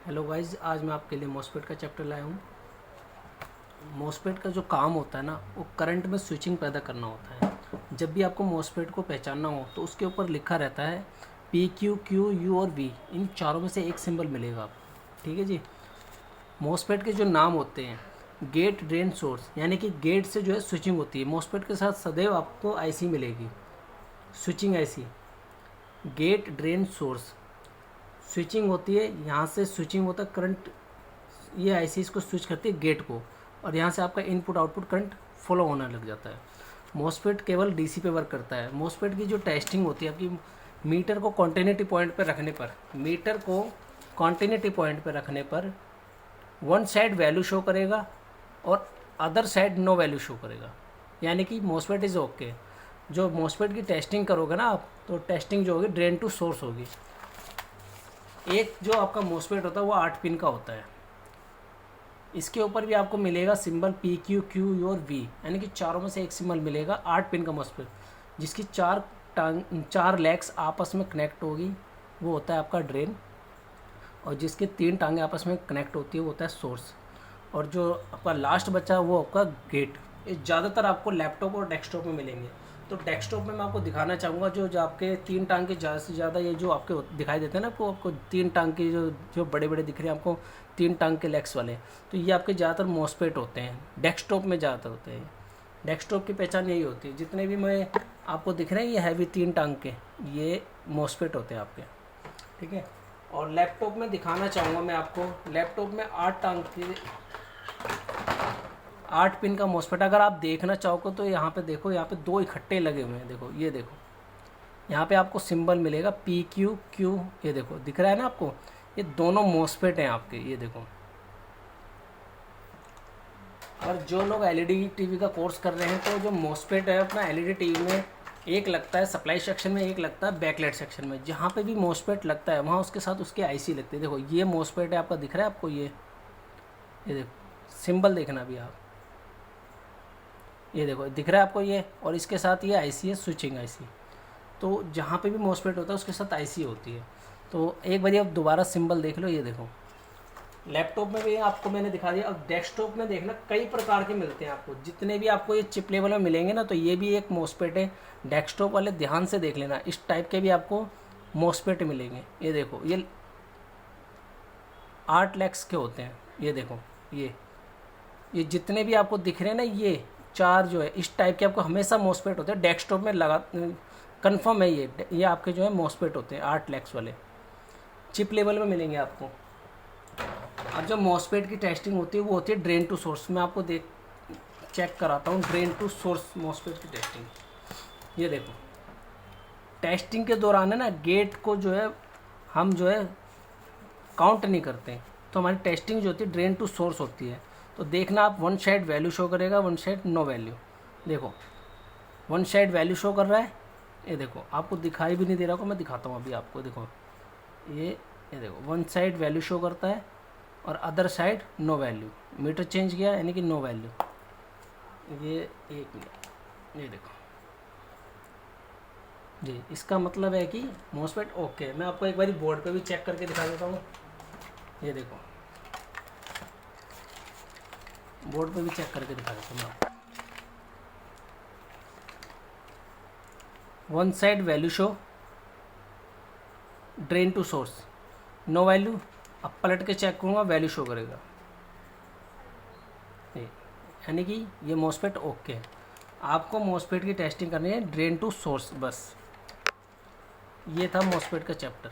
Hello guys, आज मैं आपके लिए मॉस्फेट का चैप्टर लाया हूँ। मॉस्फेट का जो काम होता है ना, वो करंट में स्विचिंग पैदा करना होता है। जब भी आपको मॉस्फेट को पहचानना हो तो उसके ऊपर लिखा रहता है पी क्यू क्यू यू और वी, इन चारों में से एक सिंबल मिलेगा आपको। ठीक है जी। मॉस्फेट के जो नाम होते हैं, गेट, ड्रेन, सोर्स, यानी कि गेट से जो है स्विचिंग होती है। मॉस्फेट के साथ सदैव आपको आईसी मिलेगी, switching IC. Gate, drain, source, switching होती है। यहाँ से स्विचिंग होता है करंट, ये आईसी इसको स्विच करती है गेट को, और यहाँ से आपका इनपुट आउटपुट करंट फॉलो होने लग जाता है। मॉस्फेट केवल डीसी पे वर्क करता है। मॉस्फेट की जो टेस्टिंग होती है आपकी, मीटर को कॉन्टिन्यूटी पॉइंट पर रखने पर, वन साइड वैल्यू शो करेगा और other side no value show करेगा, यानी कि मॉस्फेट इज़ ओके। जो मॉस्फेट की टेस्टिंग करोगे ना आप, तो टेस्टिंग जो होगी ड्रेन टू सोर्स होगी। एक जो आपका मॉस्फेट होता है वो 8 पिन का होता है। इसके ऊपर भी आपको मिलेगा symbol P Q Q U और वी, यानी कि चारों में से एक सिंबल मिलेगा। 8 पिन का मॉस्फेट, जिसकी चार लेग्स आपस में कनेक्ट होगी, वो होता है आपका ड्रेन। और जिसके 3 टांगे आपस में कनेक्ट होती है वो होता है सोर्स। और जो आपका लास्ट बचा वो आपका गेट। ये ज़्यादातर आपको लैपटॉप और डेस्कटॉप में मिलेंगे। तो डेस्कटॉप में मैं आपको दिखाना चाहूँगा जो आपके 3 टांग के ज़्यादा से ज़्यादा, ये जो आपके दिखाई देते हैं ना, आपको 3 टांग के जो बड़े बड़े दिख रहे हैं आपको, 3 टांग के लेग्स वाले, तो ये आपके ज़्यादातर मॉस्फेट होते हैं, डेस्कटॉप में ज़्यादातर होते हैं। डेस्कटॉप की पहचान यही होती है। जितने भी मैं आपको दिख रहे हैं ये हैवी 3 टांग के, ये मॉस्फेट होते हैं आपके। ठीक है। और लैपटॉप में दिखाना चाहूँगा मैं आपको, लैपटॉप में 8 टांग के 8 पिन का मॉस्फेट। अगर आप देखना चाहोगे तो यहाँ पे देखो, यहाँ पे 2 इकट्ठे लगे हुए हैं। देखो, ये देखो, यहाँ पे आपको सिंबल मिलेगा पी क्यू क्यू, ये देखो दिख रहा है ना आपको, ये दोनों मॉस्फेट हैं आपके, ये देखो। और जो लोग एलईडी टीवी का कोर्स कर रहे हैं, तो जो मॉस्फेट है अपना एलईडी टीवी में, एक लगता है सप्लाई सेक्शन में, एक लगता है बैकलाइट सेक्शन में। जहाँ पे भी मॉस्फेट लगता है वहाँ उसके साथ उसके आईसी लगते हैं। देखो, ये मॉस्फेट है आपका, दिख रहा है आपको, ये देखो सिंबल देखना भी आप, ये देखो दिख रहा है आपको ये, और इसके साथ ये आईसी है, स्विचिंग आईसी। तो जहाँ पे भी मॉस्फेट होता है उसके साथ आईसी होती है। तो एक बार आप दोबारा सिंबल देख लो, ये देखो। लैपटॉप में भी आपको मैंने दिखा दिया। अब डेस्कटॉप में देखना, कई प्रकार के मिलते हैं आपको। जितने भी आपको ये चिप लेवल में मिलेंगे ना, तो ये भी एक मॉस्फेट है। डेस्कटॉप वाले ध्यान से देख लेना, इस टाइप के भी आपको मॉस्फेट मिलेंगे। ये देखो, ये 8 लैक्स के होते हैं। ये देखो, ये जितने भी आपको दिख रहे हैं ना, ये 4 जो है इस टाइप के आपको हमेशा मॉस्फेट होते हैं। डेस्कटॉप में लगा कन्फर्म है, ये आपके जो है मॉस्फेट होते हैं 8 लैक्स वाले, चिप लेवल में मिलेंगे आपको। अब जो मॉस्फेट की टेस्टिंग होती है वो होती है ड्रेन टू सोर्स। मैं आपको चेक कराता हूँ ड्रेन टू सोर्स मॉस्फेट की टेस्टिंग। ये देखो, टेस्टिंग के दौरान है ना, गेट को जो है हम जो है काउंट नहीं करते, तो हमारी टेस्टिंग जो होती है ड्रेन टू सोर्स होती है। तो देखना आप, वन साइड वैल्यू शो करेगा, वन साइड नो वैल्यू। देखो, वन साइड वैल्यू शो कर रहा है, ये देखो आपको दिखाई भी नहीं दे रहा होगा, मैं दिखाता हूँ अभी आपको। देखो, ये देखो, वन साइड वैल्यू शो करता है और other side no value. Meter change किया यानी कि नो वैल्यू। ये एक मिनट, ये देखो जी, इसका मतलब है कि मॉस्फेट ओके। मैं आपको एक बार बोर्ड पे भी चेक करके दिखा देता हूँ। ये देखो, बोर्ड पे भी चेक करके दिखा देता हूँ मैं। One side value show, drain to source, no value. अब पलट के चेक करूँगा, वैल्यू शो करेगा, यानी कि ये मॉस्फेट ओके है। आपको मॉस्फेट की टेस्टिंग करनी है ड्रेन टू सोर्स, बस। ये था मॉस्फेट का चैप्टर।